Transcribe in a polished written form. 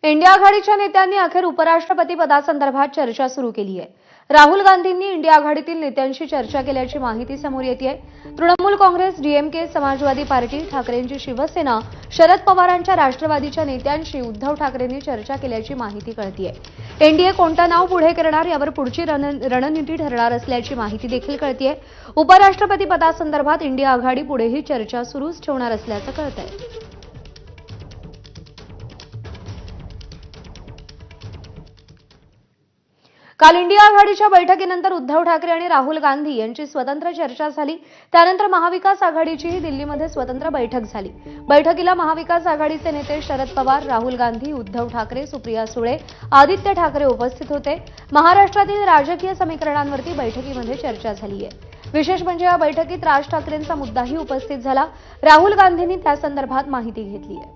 India आघाडीच्या नेत्यांनी अखेर उपराष्ट्रपती पदासंदर्भात चर्चा सुरू केली आहे। राहुल गांधींनी इंडिया आघाडीतील नेत्यांशी चर्चा केल्याची माहिती समोर येते आहे। तृणमूल काँग्रेस, डीएमके, समाजवादी पार्टी, ठाकरेंची शिवसेना, शरद पवारांच्या राष्ट्रवादीच्या नेत्यांशी उद्धव ठाकरेंनी चर्चा केल्याची माहिती कळते आहे। एनडीए कोणतं नाव पुढे करणार यावर पुढची रणनीती ठरणार असल्याची माहिती देखील कळते आहे। उपराष्ट्रपती पदासंदर्भात इंडिया आघाडी पुढेही चर्चा सुरूच ठेवणार असल्याचं कळतंय। काल इंडिया आघाडीच्या बैठकीनंतर उद्धव ठाकरे आणि राहुल गांधी यांची स्वतंत्र चर्चा झाली। त्यानंतर महाविकास आघाडीचीही दिल्लीमध्ये स्वतंत्र बैठक झाली। बैठकीला महाविकास आघाडीचे नेते शरद पवार, राहुल गांधी, उद्धव ठाकरे, सुप्रिया सुळे, आदित्य ठाकरे उपस्थित होते। महाराष्ट्रातील राजकीय समीकरणांवरती बैठकीमध्ये चर्चा झाली आहे। विशेष म्हणजे या बैठकीत राज ठाकरेंचा मुद्दाही उपस्थित झाला। राहुल गांधींनी त्या संदर्भात माहिती घेतली आहे।